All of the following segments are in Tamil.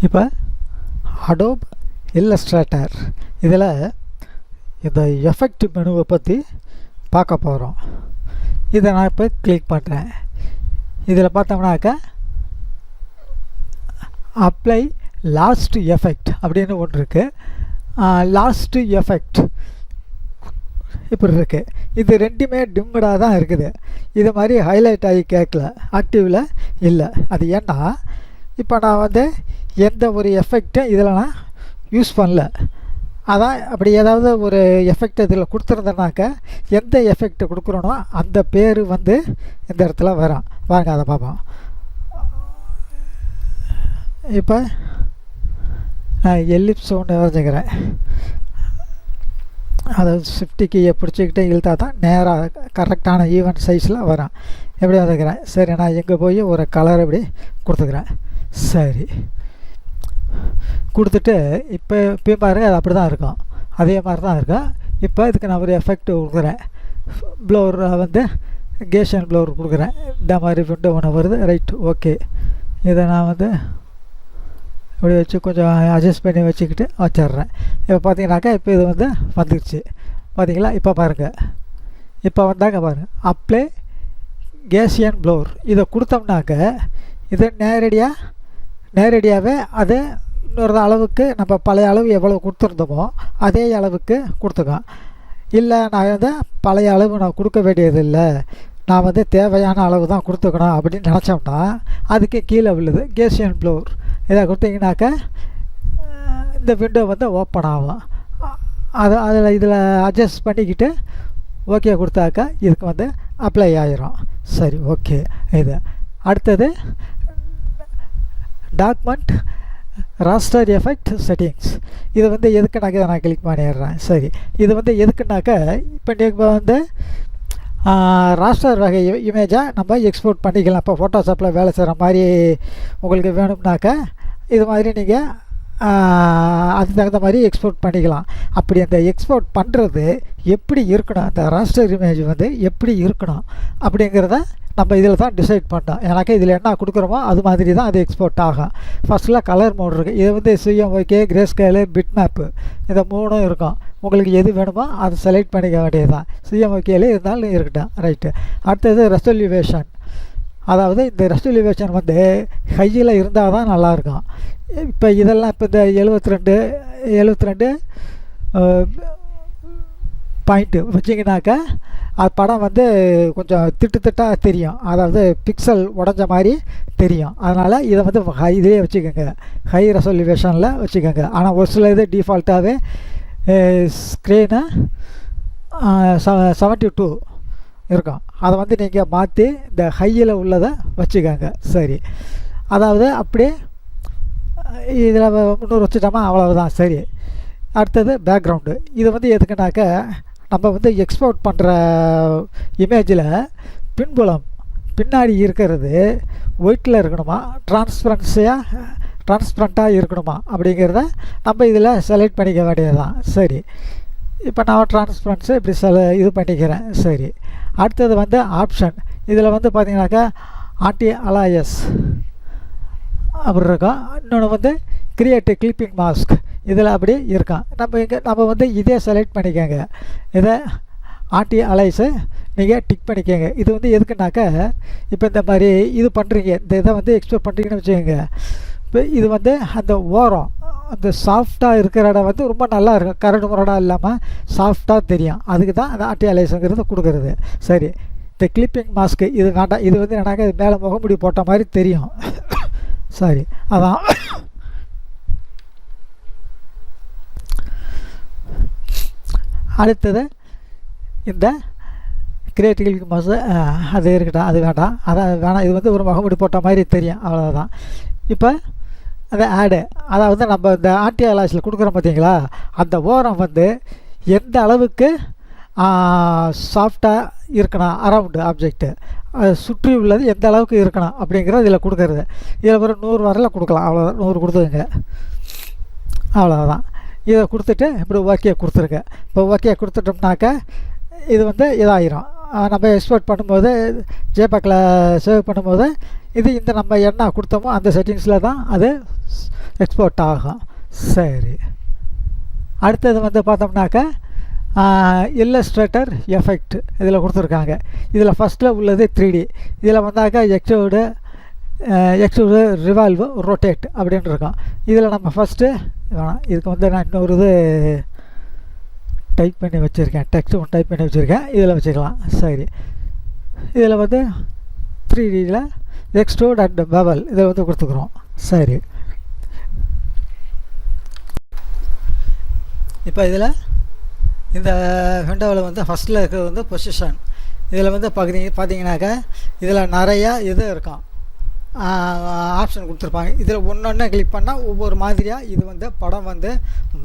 இப்போ அடோப் இல்லஸ்ட்ரேட்டர் இதில் இந்த எஃபெக்ட் மெனுவை பற்றி பார்க்க போகிறோம். இதை நான் இப்போ கிளிக் பண்ணுறேன். இதில் பார்த்தோம்னாக்கா அப்ளை லாஸ்ட் எஃபெக்ட் அப்படின்னு ஒன்று இருக்குது. லாஸ்ட் எஃபெக்ட் இப்படி இருக்குது. இது ரெண்டுமே டிம்முடாக தான் இருக்குது. இது மாதிரி ஹைலைட் ஆகி கேட்கல, ஆக்டிவில் இல்லை. அது ஏன்னா இப்போ நான் வந்து எந்த ஒரு எஃபெக்டும் இதில் நான் யூஸ் பண்ணல. அதான் அப்படி ஏதாவது ஒரு எஃபெக்ட் இதில் கொடுத்துருந்தேனாக்கா எந்த எஃபெக்ட் கொடுக்குறோனோ அந்த பேர் வந்து இந்த இடத்துல வரும். வாங்க அதை பார்ப்போம். இப்போ நான் எல்லிப்ஸ் ஒன்று வரைஞ்சிக்கிறேன். அதாவது 50 கீயை பிடிச்சிக்கிட்டே இழுத்தா தான் நேராக கரெக்டான ஈவன் சைஸில் வரும். எப்படி வரைஞ்சிக்கிறேன். சரி, நான் எங்கே போய் ஒரு கலர் இப்படி கொடுத்துக்கிறேன். சரி, கொடுத்துட்டு இப்போ பாருங்க, அது அப்படி தான் இருக்கும், அதே மாதிரி தான் இருக்கும். இப்போ இதுக்கு நான் ஒரு எஃபெக்ட் கொடுக்குறேன். ப்ளோர் வந்து கேஷன் ப்ளோர் கொடுக்குறேன். இந்த மாதிரி விண்டோ ஒன்று வருது. Right, okay. இதை நான் வந்து இப்படி வச்சு கொஞ்சம் அட்ஜஸ்ட் பண்ணி வச்சுக்கிட்டு வச்சிட்றேன். இப்போ பார்த்தீங்கன்னாக்கா இப்போ இது வந்து வந்துடுச்சு. பார்த்தீங்களா? இப்போ பாருங்கள், இப்போ வந்தாங்க பாருங்கள், அப்ளை கேஷியன் ப்ளோர். இதை கொடுத்தோம்னாக்க இது நேரடியாகவே அது இன்னொரு அளவுக்கு நம்ம பழைய அளவு எவ்வளோ கொடுத்துருந்தோமோ அதே அளவுக்கு கொடுத்துக்கோம். இல்லை நான் வந்து பழைய அளவு நான் கொடுக்க வேண்டியதில்லை, நான் வந்து தேவையான அளவு தான் கொடுத்துக்கணும் அப்படின்னு நினச்சோம்னா அதுக்கு கீழே விழுது கேஷியன் ப்ளோர். இதை கொடுத்தீங்கன்னாக்கா இந்த விண்டோ வந்து ஓப்பன் ஆகும். இதில் அட்ஜஸ்ட் பண்ணிக்கிட்டு ஓகே கொடுத்தாக்கா இதுக்கு வந்து அப்ளை ஆகிரும். சரி, ஓகே. இது அடுத்தது டாக்குமெண்ட் ராஸ்டர் எஃபெக்ட் செட்டிங்ஸ். இது வந்து எதுக்குனாக்க இதை நான் கிளிக் பண்ணிடுறேன். சரி, இது வந்து எதுக்குனாக்கா இப்போ நீங்கள் வந்து ராஸ்டர் வகை இமேஜாக நம்ம எக்ஸ்போர்ட் பண்ணிக்கலாம். இப்போ ஃபோட்டோஷாப்பில் வேலை செய்கிற மாதிரி உங்களுக்கு வேணும்னாக்கா இது மாதிரி நீங்கள் அதுக்கு தகுந்த மாதிரி எக்ஸ்போர்ட் பண்ணிக்கலாம். அப்படி அந்த எக்ஸ்போர்ட் பண்ணுறது எப்படி இருக்கணும், அந்த ராஸ்டர் இமேஜ் வந்து எப்படி இருக்கணும் அப்படிங்கிறத நம்ம இதில் தான் டிசைட் பண்ணோம். எனக்கு இதில் என்ன கொடுக்குறோமோ அது மாதிரி தான் அது எக்ஸ்போர்ட் ஆகும். ஃபஸ்ட்டில் கலர் மோட் இருக்குது. இது வந்து CMYK, grey scale, bit map, இந்த மூணும் இருக்கும். உங்களுக்கு எது வேணுமோ அதை செலக்ட் பண்ணிக்க வேண்டியது தான். CMYKலே இருந்தாலும் இருக்கட்டும். ரைட்டு. அடுத்தது ரெசல்யூவேஷன். அதாவது இந்த ரெசல்யூவேஷன் வந்து ஹையில் இருந்தால் தான் நல்லாயிருக்கும். இப்போ இதெல்லாம் இப்போ இந்த 72 பாயிண்ட்டு வச்சிங்கனாக்கா அது படம் வந்து கொஞ்சம் திட்டாக தெரியும், அதாவது பிக்சல் உடஞ்ச மாதிரி தெரியும். அதனால் இதை வந்து இதே வச்சுக்கோங்க, ஹை ரெசல்யூவேஷனில் வச்சுக்கோங்க. ஆனால் ஒரு சில இது டிஃபால்ட்டாகவே ஸ்க்ரீனு 72 இருக்கும். அதை வந்து நீங்கள் மாற்றி இந்த ஹையில் உள்ளதை வச்சுக்கோங்க. சரி, அதாவது அப்படியே இதில் 300 வச்சுட்டோமா, அவ்வளவுதான். சரி, அடுத்தது பேக்ரவுண்டு. இது வந்து எதுக்குனாக்கா நம்ம வந்து எக்ஸ்போர்ட் பண்ணுற இமேஜில் பின்புலம் பின்னாடி இருக்கிறது ஒயிட்டில் இருக்கணுமா, டிரான்ஸ்பரண்ட்டாக இருக்கணுமா அப்படிங்கிறத நம்ம இதில் செலக்ட் பண்ணிக்க வேண்டியது தான். சரி, இப்போ நான் டிரான்ஸ்பரன்ஸை இப்படி இது பண்ணிக்கிறேன். சரி, அடுத்தது வந்து ஆப்ஷன். இதில் வந்து பார்த்திங்கனாக்கா ஆன்டி அலாயஸ் அப்படி இருக்கும். இன்னொன்று வந்து கிரியேட் கிளிப்பிங் மாஸ்க். இதில் அப்படி இருக்கான். நம்ம வந்து இதே செலக்ட் பண்ணிக்கோங்க. இதை ஆன்டி அலைஸை நீங்கள் டிக் பண்ணிக்கோங்க. இது வந்து எதுக்குனாக்கா இப்போ இந்த மாதிரி இது பண்ணுறீங்க, இந்த இதை வந்து எக்ஸ்போர்ட் பண்ணுறீங்கன்னு வச்சுக்கோங்க. இப்போ இது வந்து அந்த ஓரம் அந்த சாஃப்டாக இருக்கிற இடம் வந்து ரொம்ப நல்லா இருக்கும், கரடு முரடாக இல்லாமல் சாஃப்டாக தெரியும். அதுக்கு தான் அந்த ஆன்டி அலைஸுங்கிறது கொடுக்குறது. சரி, இந்த கிளிப்பிங் மாஸ்க்கு இது வேண்டாம். இது வந்து என்னக்கா இது மேலே முகமுடி போட்ட மாதிரி தெரியும். சரி, அதான். அடுத்தது இந்த கிரியேட்டிவ் மாசு அது இருக்கட்டும், அது வேண்டாம், அதான் வேணாம். இது வந்து ஒரு முகமுடி போட்ட மாதிரி தெரியும், அவ்வளோதான். இப்போ அந்த ஆடு, அதாவது நம்ம இந்த ஆன்டி அலாய்ஸில் கொடுக்குறோம் பார்த்தீங்களா, அந்த ஓரம் வந்து எந்த அளவுக்கு சாஃப்டாக இருக்கணும், அரவுண்டு ஆப்ஜெக்ட்டு சுற்றி உள்ளது எந்த அளவுக்கு இருக்கணும் அப்படிங்கிறது இதில் கொடுக்குறது. இதில் ஒரு 100 வரையில் கொடுக்கலாம், அவ்வளோதான். 100 கொடுத்துருங்க, அவ்வளோதான். இதை கொடுத்துட்டு இப்படி ஓகே கொடுத்துருங்க. இப்போ ஓகே கொடுத்துட்டோம்னாக்கா இது வந்து இதாகிரும். நம்ம எக்ஸ்போர்ட் பண்ணும்போது ஜேபேக்கில் சேவ் பண்ணும்போது இது இந்த நம்ம என்ன கொடுத்தோமோ அந்த செட்டிங்ஸில் தான் அது எக்ஸ்போர்ட் ஆகும். சரி, அடுத்தது வந்து பார்த்தோம்னாக்கா இல்லஸ்ட்ரேட்டர் எஃபெக்ட் இதில் கொடுத்துருக்காங்க. இதில் ஃபஸ்ட்டில் உள்ளது 3D. இதில் வந்தாக்கா எக்ஸ்ட்ரூடு ரிவால்வ் ரொட்டேட் அப்படின்னு இருக்கும். இதில் நம்ம ஃபஸ்ட்டு வேணாம், இதுக்கு வந்து நான் இன்னொரு இது டைப் பண்ணி வச்சுருக்கேன், டெக்ஸ்ட் ஒன்று டைப் பண்ணி வச்சுருக்கேன், இதில் வச்சுக்கலாம். சரி, இதில் வந்து 3Dயில் எக்ஸ்ட்ரூட் அண்ட் பெவல் இதை வந்து கொடுத்துக்குறோம். சரி, இப்போ இதில் இந்த விண்டோவில் வந்து ஃபஸ்ட்டில் இருக்கிறது வந்து பொசிஷன். இதில் வந்து பார்த்தீங்கன்னாக்கா இதில் நிறையா இது இருக்கும், ஆப்ஷன் கொடுத்துருப்பாங்க. இதில் ஒன்று கிளிக் பண்ணால் ஒவ்வொரு மாதிரியாக இது வந்து படம் வந்து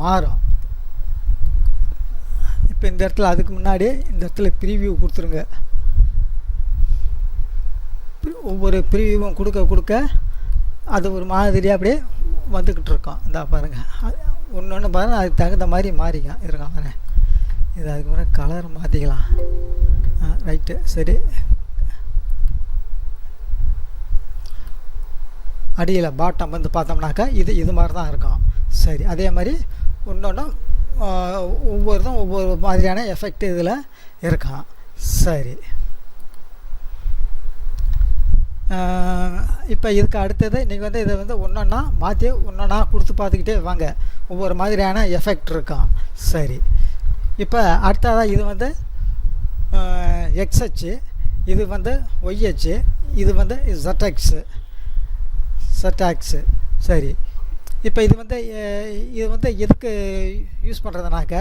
மாறும். இப்போ இந்த இடத்துல அதுக்கு முன்னாடி இந்த இடத்துல ப்ரீவியூ கொடுத்துருங்க. ஒவ்வொரு ப்ரீவியூவும் கொடுக்க அது ஒரு மாதிரியாக அப்படியே வந்துக்கிட்டு இருக்கோம். இந்த பாருங்கள், ஒன்று பாருங்கள், அதுக்கு தகுந்த மாதிரி மாறிங்க இருக்கான் பாருங்கள். இது அதுக்கு முன்னாடி கலர் மாற்றிக்கலாம். ரைட்டு, சரி. அடியில் பாட்டம் வந்து பார்த்தோம்னாக்கா இது மாதிரி தான் இருக்கும். சரி, அதே மாதிரி ஒன்றும் ஒவ்வொருதும் ஒவ்வொரு மாதிரியான எஃபெக்ட் இதில் இருக்கான். சரி, இப்போ இதுக்கு அடுத்தது நீங்கள் வந்து இதை வந்து ஒன்றா மாற்றி ஒன்றா கொடுத்து பார்த்துக்கிட்டே வாங்க, ஒவ்வொரு மாதிரியான எஃபெக்ட் இருக்கான். சரி, இப்போ அடுத்ததாக இது வந்து எக்ஸ்ஹெச்சு, இது வந்து ஒய்ஹெச்சு, இது வந்து ZX. சரி, இப்போ இது வந்து எதுக்கு யூஸ் பண்ணுறதுனாக்க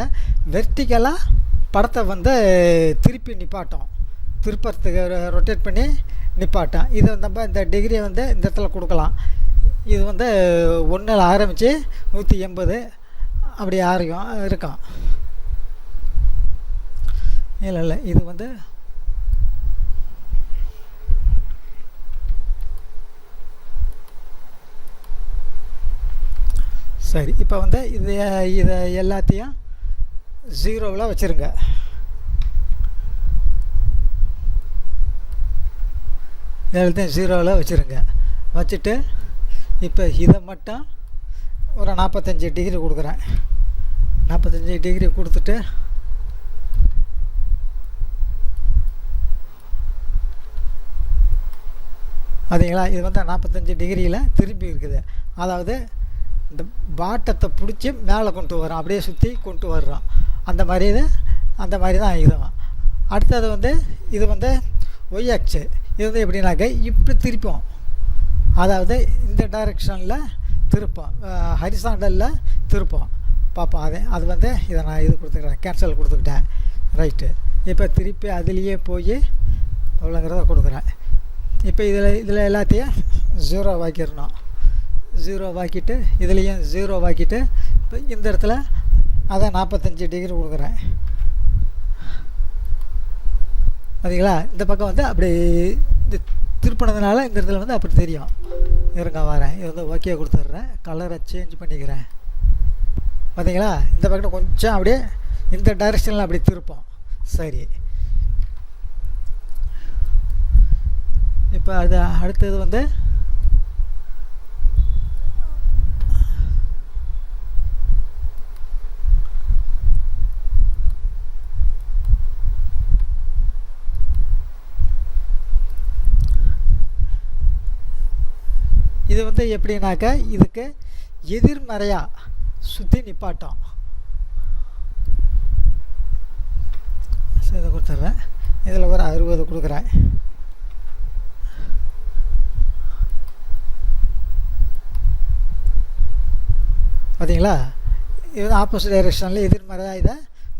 வெர்டிக்கலாக படத்தை வந்து திருப்பி நிப்பாட்டும், திருப்பறத்துக்கு ரொட்டேட் பண்ணி நிப்பாட்டும். இது நம்ம இந்த டிகிரியை வந்து இந்த இடத்துல கொடுக்கலாம். இது வந்து 1 ஆரம்பித்து 180 அப்படி இருக்கும். இல்லை இது வந்து சரி, இப்போ வந்து இதை எல்லாத்தையும் 0வில் வச்சுருங்க. எல்லாத்தையும் 0வில் வச்சுருங்க. வச்சுட்டு இப்போ இதை மட்டும் ஒரு 45 டிகிரி கொடுக்குறேன். 45 டிகிரி கொடுத்துட்டு பார்த்தீங்களா, இது வந்து 45 டிகிரியில் திரும்பி இருக்குது. அதாவது இந்த பாட்டத்தை பிடிச்சி மேலே கொண்டு வரோம், அப்படியே சுற்றி கொண்டு வர்றோம். அந்த மாதிரி தான் இதுவும். அடுத்தது வந்து இது வந்து ஒய்எக்ஸு. இது வந்து எப்படின்னாக்க இப்படி திருப்போம், அதாவது இந்த டைரெக்ஷனில் திருப்போம், ஹரிசாண்டலில் திருப்போம் பார்ப்போம். அது வந்து இதை நான் இது கொடுத்துக்கிறேன், கேன்சல் கொடுத்துக்கிட்டேன். ரைட்டு, இப்போ திருப்பி அதுலேயே போய் அவ்வளோங்கிறத கொடுக்குறேன். இப்போ இதில் எல்லாத்தையும் 0 ஆக்கிடணும். 0 ஆக்கிட்டு இதுலேயும் 0 ஆக்கிட்டு இப்போ இந்த இடத்துல அதை 45 டிகிரி கொடுக்குறேன். பார்த்தீங்களா, இந்த பக்கம் வந்து அப்படி இந்த திருப்பினதுனால இந்த இடத்துல வந்து அப்படி தெரியும். இருங்க வரேன், இது வந்து ஓகே கொடுத்துட்றேன், கலரை சேஞ்ச் பண்ணிக்கிறேன். பார்த்தீங்களா, இந்த பக்கம் கொஞ்சம் அப்படியே இந்த டைரெக்ஷனில் அப்படி திருப்போம். சரி, இப்போ அது அடுத்தது வந்து இது வந்து எப்படின்னாக்கா இதுக்கு எதிர்மறையாக சுற்றி நிப்பாட்டம். இதை கொடுத்துட்றேன், இதில் ஒரு 60 கொடுக்குறேன். பார்த்தீங்களா, இது ஆப்போசிட் டைரெக்ஷனில் எதிர்மறையாக இதை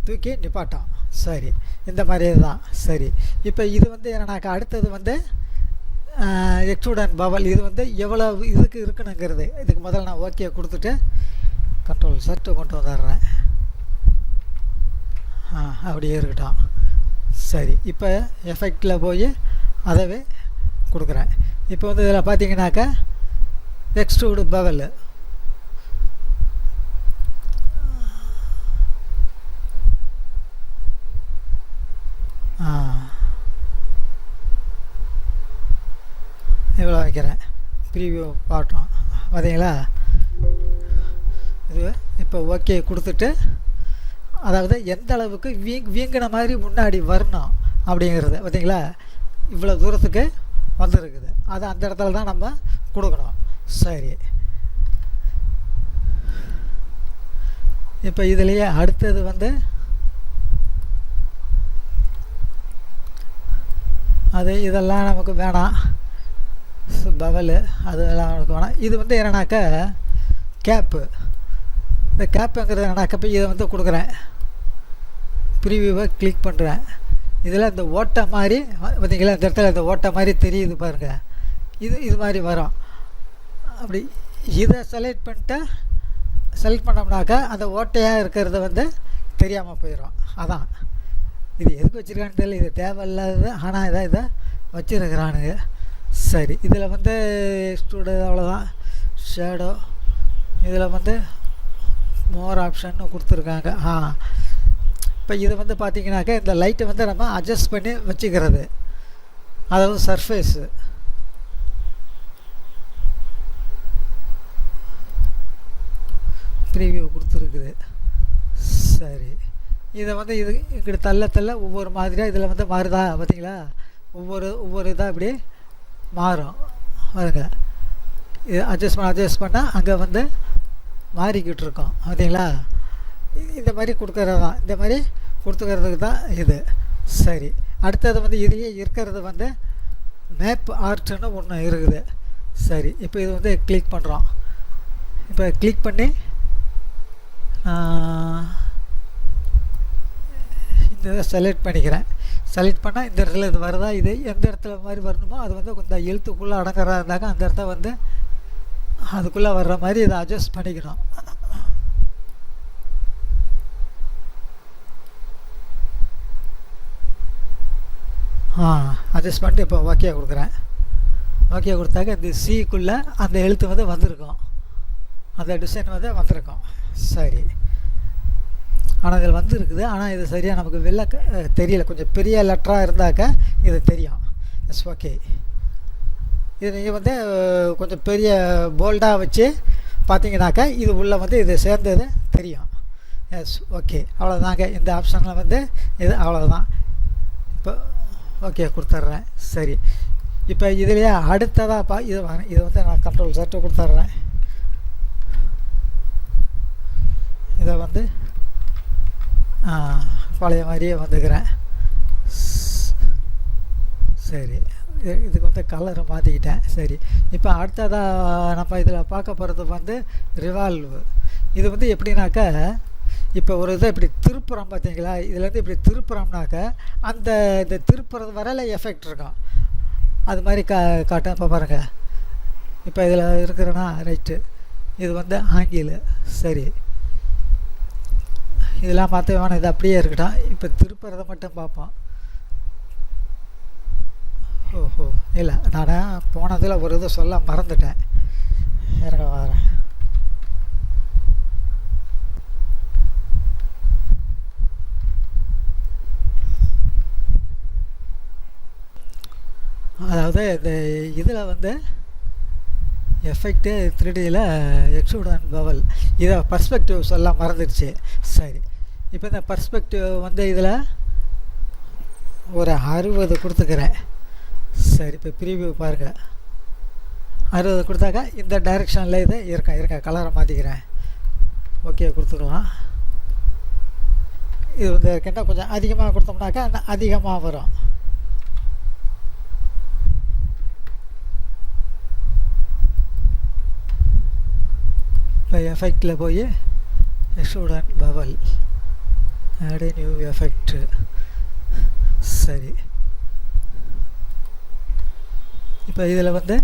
தூக்கி நிப்பாட்டம். சரி, இந்த மாதிரி தான். சரி, இப்போ இது வந்து என்னன்னாக்கா அடுத்தது வந்து எக்ஸ்ட்ரூட் அண்ட் பவல். இது வந்து எவ்வளோ இதுக்கு இருக்குனுங்கிறது இதுக்கு முதல்ல நான் ஓகே கொடுத்துட்டு கண்ட்ரோல் சர்ட்டு கொண்டு வந்துடுறேன். அப்படியே இருக்கட்டும். சரி, இப்போ எஃபெக்டில் போய் அதவே கொடுக்குறேன். இப்போ வந்து இதில் பார்த்தீங்கன்னாக்கா எக்ஸ்ட்ரூடு பவல் இவ்வளோ வைக்கிறேன். ப்ரீவியூ காட்டுறோம் பார்த்தீங்களா. இது இப்போ ஓகே கொடுத்துட்டு, அதாவது எந்த அளவுக்கு வீங்கின மாதிரி முன்னாடி வரணும் அப்படிங்கிறது பார்த்தீங்களா. இவ்வளோ தூரத்துக்கு வந்துருக்குது. அது அந்த இடத்துல தான் நம்ம கொடுக்கணும். சரி, இப்போ இதுலேயே அடுத்தது வந்து அது இதெல்லாம் நமக்கு வேணாம். பவலு அதெல்லாம் நமக்கு வேணாம். இது வந்து என்னன்னாக்கா கேப்பு. இந்த கேப்புங்கிறது என்னன்னாக்கா இப்போ இதை வந்து கொடுக்குறேன். ப்ரீவியூவை கிளிக் பண்ணுறேன். இதில் இந்த ஓட்டை மாதிரி பார்த்தீங்களா, இந்த இடத்துல இந்த ஓட்டை மாதிரி தெரியுது பாருங்கள். இது மாதிரி வரும். அப்படி இதை செலக்ட் பண்ணோம்னாக்கா அந்த ஓட்டையாக இருக்கிறத வந்து தெரியாமல் போயிடும். அதான் இது எதுக்கு வச்சுருக்கான்னு தெரியல. இது தேவையில்லாதது, ஆனால் இதை வச்சுருக்கிறானுங்க. சரி, இதில் வந்து அவ்வளோதான். ஷேடோ இதில் வந்து மோர் ஆப்ஷன்னு கொடுத்துருக்காங்க. இப்போ இதை வந்து பார்த்திங்கனாக்கா இந்த லைட்டை வந்து நம்ம அட்ஜஸ்ட் பண்ணி வச்சுக்கிறது. அதாவது சர்ஃபேஸு ப்ரீவியூ கொடுத்துருக்குது. சரி, இதை வந்து இப்படி தள்ள ஒவ்வொரு மாதிரியாக இதில் வந்து மாறுதா பார்த்தீங்களா. ஒவ்வொரு இதாக இப்படி மாறும் பாருங்க. இது அட்ஜஸ்ட் பண்ணால் அங்கே வந்து மாறிக்கிட்டு இருக்கோம் பார்த்தீங்களா. இந்த மாதிரி கொடுக்கறது தான், இந்த மாதிரி கொடுத்துக்கிறதுக்கு தான் இது. சரி, அடுத்தது வந்து இதுலேயே இருக்கிறது வந்து மேப் ஆர்ட்னு ஒன்று இருக்குது. சரி, இப்போ இது வந்து கிளிக் பண்ணுறோம். இப்போ கிளிக் பண்ணி இந்த இதை செலக்ட் பண்ணிக்கிறேன். செலக்ட் பண்ணால் இந்த இடத்துல இது வருதா. இது எந்த இடத்துல மாதிரி வரணுமோ அது வந்து கொஞ்சம் எழுத்துக்குள்ளே அடங்குறதா இருந்தாக்க அந்த இடத்த வந்து அதுக்குள்ளே வர்ற மாதிரி இதை அட்ஜஸ்ட் பண்ணிக்கணும். அட்ஜஸ்ட் பண்ணிட்டு இப்போ ஓகே கொடுக்குறேன். ஓகே கொடுத்தாக்க இந்த சிக்குள்ளே அந்த எழுத்து வந்து வந்திருக்கும், அந்த டிசைன் வந்து வந்திருக்கும். சரி, ஆனால் இதில் வந்துருக்குது. ஆனால் இது சரியாக நமக்கு வெளில தெரியல. கொஞ்சம் பெரிய லெட்டராக இருந்தாக்க இது தெரியும். Yes, okay. இது நீங்கள் வந்து கொஞ்சம் பெரிய போல்டாக வச்சு பார்த்தீங்கன்னாக்கா இது உள்ளே வந்து இது சேர்ந்தது தெரியும். Yes, okay. அவ்வளோதாங்க. இந்த ஆப்ஷனில் வந்து இது அவ்வளோதான். இப்போ ஓகே கொடுத்துட்றேன். சரி, இப்போ இதுலேயே அடுத்ததாக இது வந்து நான் கண்ட்ரோல் செட்டு கொடுத்துட்றேன். இதை வந்து பழைய மாதிரியே வந்துக்கிறேன். சரி, இதுக்கு வந்து கலரை மாற்றிக்கிட்டேன். சரி, இப்போ அடுத்ததாக நம்ம இதில் பார்க்க போகிறது வந்து ரிவால்வு. இது வந்து எப்படின்னாக்கா இப்போ ஒரு இதை இப்படி திருப்புறோம் பார்த்தீங்களா. இதுலேருந்து இப்படி திருப்புறோம்னாக்கா இந்த திருப்புறது வரையில எஃபெக்ட் இருக்கும். அது மாதிரி காட்டும். இப்போ பாருங்கள், இப்போ இதில் இருக்கிறேன்னா ரைட்டு, இது வந்து ஆங்கிலு. சரி, இதெல்லாம் பார்த்து வேணாம், இது அப்படியே இருக்கட்டும். இப்போ திருப்புறதை மட்டும் பார்ப்போம். ஓஹோ, இல்லை, நான் போனதில் ஒரு இதை சொல்ல மறந்துட்டேன். இறங்க வரேன். அதாவது இந்த இதில் வந்து எஃபெக்ட்டு 3Dயில் எக்ஸ்ட்ரூட் அண்ட் பவல், இதை பர்ஸ்பெக்டிவ் சொல்ல மறந்துடுச்சு. சரி, இப்போ இந்த பர்ஸ்பெக்டிவ் வந்து இதில் ஒரு 60 கொடுத்துக்கிறேன். சரி, இப்போ ப்ரீவியூ பாருங்கள். 60 கொடுத்தாக்கா இந்த டைரெக்ஷனில் இது இருக்க கலரை மாற்றிக்கிறேன். ஓகே கொடுத்துக்கலாம். இது வந்து கேட்டால் கொஞ்சம் அதிகமாக கொடுத்தோம்னாக்கா அதிகமாக வரும். இப்போ எஃபெக்டில் போய் extrude and bevel, add new effect. சரி, இப்போ இதில் வந்து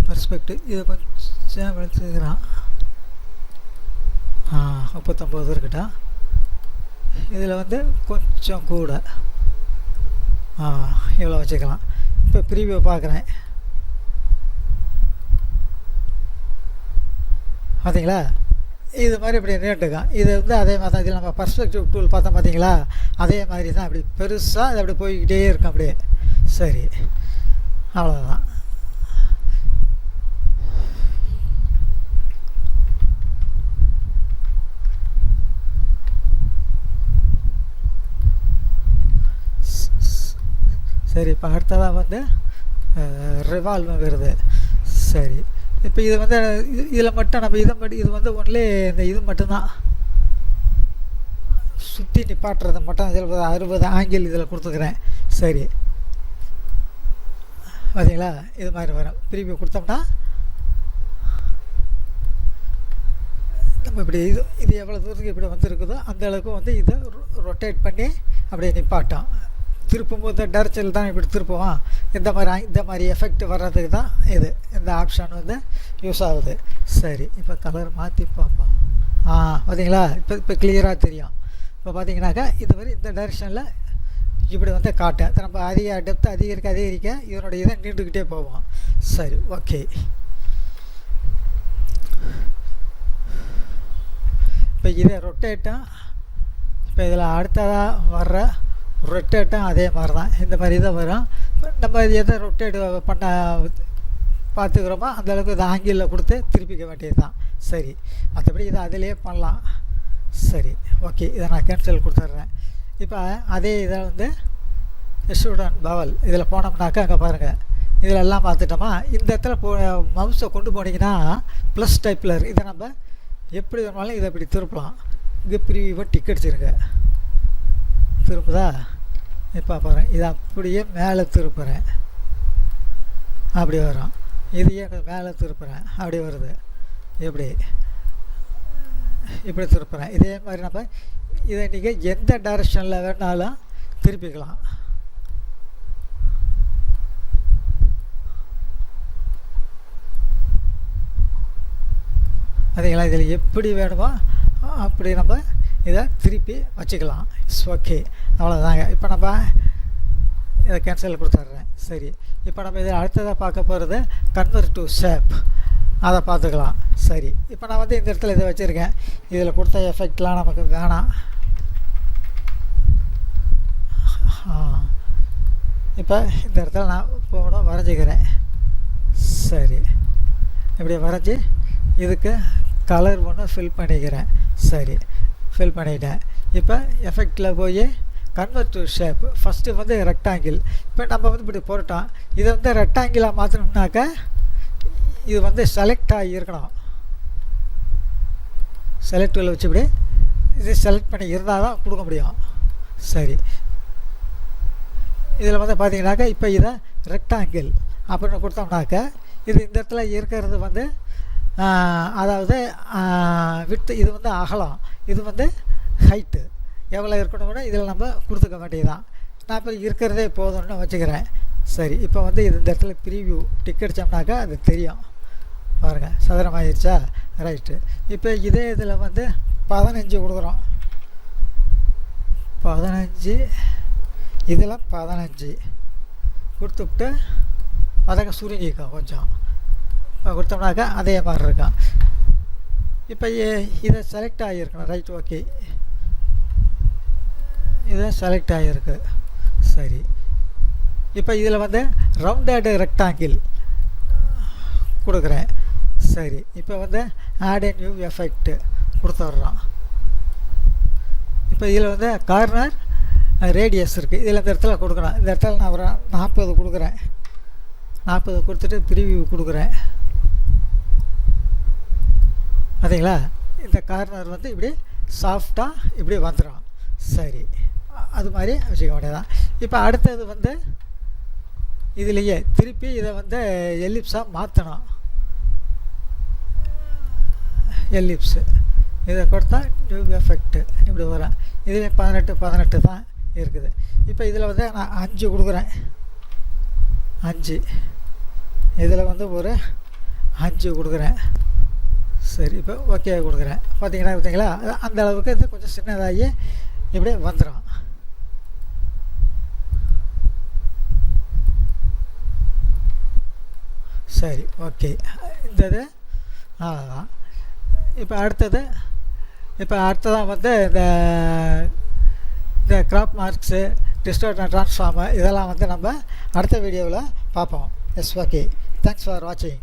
பர்ஸ்பெக்டிவ் இதை கொஞ்சம் எடுத்துக்கிறான். 39 இருக்கட்டும். இதில் வந்து கொஞ்சம் கூட இவ்வளோ வச்சுக்கலாம். இப்போ ப்ரீவியூ பார்க்குறேன் பார்த்தீங்களா. இது மாதிரி இப்படி நீட்டுக்கும். இது வந்து அதே மாதிரி தான். இதில் நம்ம பர்ஸ்பெக்டிவ் டூல் பார்த்தோம் பார்த்தீங்களா, அதே மாதிரி தான். அப்படி பெருசாக அது அப்படி போய்கிட்டே இருக்கும் அப்படியே. சரி, அவ்வளோதான். சரி, இப்போ அடுத்ததாக வந்து ரிவால்வ் வருது. சரி, இப்போ இது வந்து இதில் மட்டும் நம்ம இது வந்து ஒன்லி இந்த இது மட்டும்தான் சுற்றி நிப்பாட்டுறது மட்டும். இதில் 60 ஆங்கிள் இதில் கொடுத்துக்கிறேன். சரி, பார்த்தீங்களா, இது மாதிரி வரும். ப்ரீவியூ கொடுத்தோம்னா நம்ம இப்படி இது எவ்வளோ தூரத்துக்கு இப்படி வந்துருக்குதோ அந்த அளவுக்கு வந்து இதை ரொட்டேட் பண்ணி அப்படியே நிப்பாட்டோம். திருப்பும்போது டேரக்ஷனில் தான் இப்படி திருப்புவோம். இந்த மாதிரி எஃபெக்ட் வர்றதுக்கு தான் இந்த ஆப்ஷன் வந்து யூஸ் ஆகுது. சரி, இப்போ கலர் மாற்றி பார்ப்போம். பார்த்தீங்களா, இப்போ கிளியராக தெரியும். இப்போ பார்த்தீங்கன்னாக்கா இது மாதிரி இந்த டைரெக்ஷனில் இப்படி வந்து காட்டும். நம்ம டெப்த் அதிகரிக்க இதனுடைய இதை நீண்டுக்கிட்டே போவோம். சரி, ஓகே. இப்போ இதை ரொட்டேட்டும். இப்போ இதில் அடுத்ததாக வர்ற ரொட்டேட்டும் அதே மாதிரி தான். இந்த மாதிரி தான் வரும். நம்ம எதை ரொட்டேட் பண்ண பார்த்துக்கிறோமோ அந்தளவுக்கு இதை ஆங்கிளில் கொடுத்து திருப்பிக்க வேண்டியது தான். சரி, மற்றபடி இதை அதிலே பண்ணலாம். சரி, ஓகே. இதை நான் கேன்சல் கொடுத்துட்றேன். இப்போ அதே இதை வந்து ஸ்டூடெண்ட் பவல் இதில் போனோம்னாக்கா அங்கே பாருங்கள், இதில் எல்லாம் பார்த்துட்டோமா. இந்த இடத்துல மவுஸை கொண்டு போனீங்கன்னா ப்ளஸ் டைப்பில் இதை நம்ம எப்படி வேணாலும் இதை இப்படி திருப்பலாம். இங்கே ப்ரீவியூவை டிக் அடிச்சிருங்க, திருப்புதா. இப்போ பாருங்கள், இதை அப்படியே மேலே திருப்புறேன், அப்படி வரும். இதையே மேலே திருப்புறேன், அப்படி வருது. இப்படி திருப்புறேன். இதே மாதிரி நம்ம இதை நீங்கள் எந்த டைரெக்ஷனில் வேணாலும் திருப்பிக்கலாம். அதுங்களா, இதில் எப்படி வேணுமோ அப்படி நம்ம இதை திருப்பி வச்சுக்கலாம். இட்ஸ் ஓகே, அவ்வளோதாங்க. இப்போ நம்ம இதை கேன்சல் கொடுத்துட்றேன். சரி, இப்போ நம்ம இதில் அடுத்ததாக பார்க்க போகிறது கன்வெர்ட் டு ஷேப். அதை பார்த்துக்கலாம். சரி, இப்போ நான் வந்து இந்த இடத்துல இதை வச்சுருக்கேன். இதில் கொடுத்த எஃபெக்ட்லாம் நமக்கு வேணாம். இப்போ இந்த இடத்துல நான் போகணும் வரைஞ்சிக்கிறேன். சரி, இப்படி வரைஞ்சி இதுக்கு கலர் ஒன்று ஃபில் பண்ணிக்கிறேன். சரி, ஃபில் பண்ணிட்டேன். இப்போ எஃபெக்டில் போய் கன்வெர்ட் டு ஷேப். ஃபஸ்ட்டு வந்து ரெக்டாங்கிள். இப்போ நம்ம வந்து இப்படி போட்டோம். இதை வந்து ரெக்டாங்கிளாக மாற்றணும்னாக்கா இது வந்து செலக்ட் ஆகி இருக்கணும். செலக்டில் வச்சு இப்படி இது செலக்ட் பண்ணி இருந்தால் தான் கொடுக்க முடியும். சரி, இதில் வந்து பார்த்தீங்கன்னாக்கா இப்போ இதை ரெக்டாங்கிள் அப்படின்னு கொடுத்தோம்னாக்கா இது இந்த இடத்துல இருக்கிறது வந்து அதாவது விட்டு, இது வந்து அகலம், இது வந்து ஹைட்டு எவ்வளோ இருக்கணும்னு இதில் நம்ம கொடுத்துக்க வேண்டியதுதான். நான் இப்போ இருக்கிறதே போதும்னு வச்சுக்கிறேன். சரி, இப்போ வந்து இது இந்த இடத்துல ப்ரீவியூ டிக் அடித்தோம்னாக்கா அது தெரியும். பாருங்கள், சதுரமாகிடுச்சா. ரைட்டு. இப்போ இதே இதில் வந்து 15 கொடுக்குறோம். 15, இதில் 15 கொடுத்துவிட்டு அதங்க சுருங்கிக்கும் கொஞ்சம் கொடுத்தோம்னாக்கா அதே மாதிரி இருக்கும். இப்போ இதை செலக்ட் ஆகியிருக்கணும். Right, okay. இதை செலக்ட் ஆகியிருக்கு. சரி, இப்போ இதில் வந்து ரவுண்டட் ரெக்டாங்கிள் கொடுக்குறேன். சரி, இப்போ வந்து ஆட் எ நியூ எஃபெக்ட் கொடுத்துட்றோம். இப்போ இதில் வந்து கார்னர் ரேடியஸ் இருக்குது. இதில் இந்த இடத்துல கொடுக்குறேன். இந்த இடத்துல நான் ஒரு 40 கொடுக்குறேன். 40 கொடுத்துட்டு ப்ரீவியூ கொடுக்குறேன். பார்த்தீங்களா, இந்த கார்னர் வந்து இப்படி சாஃப்டாக இப்படி வந்துடும். சரி, அது மாதிரி வச்சுக்க வேண்டியதான். இப்போ அடுத்தது வந்து இதுலேயே திருப்பி இதை வந்து எல்லிப்ஸாக மாற்றணும். எல்லிப்ஸு இதை கொடுத்தா நியூ எஃபெக்ட்டு இப்படி வரும். இதுவே 18 தான் இருக்குது. இப்போ இதில் வந்து நான் 5 கொடுக்குறேன். 5 இதில் வந்து ஒரு 5 கொடுக்குறேன். சரி, இப்போ ஓகே கொடுக்குறேன். பார்த்தீங்களா, அந்த அளவுக்கு இது கொஞ்சம் சின்னதாகி இப்படி வந்துடும். சரி, ஓகே. இந்த இது இப்போ அடுத்ததான் வந்து இந்த கிராப் மார்க்ஸு டிஸ்டோர்ஷன் ட்ரான்ஸ்ஃபார்மு இதெல்லாம் வந்து நம்ம அடுத்த வீடியோவில் பார்ப்போம். S, okay. தேங்க்ஸ் ஃபார் வாட்சிங்.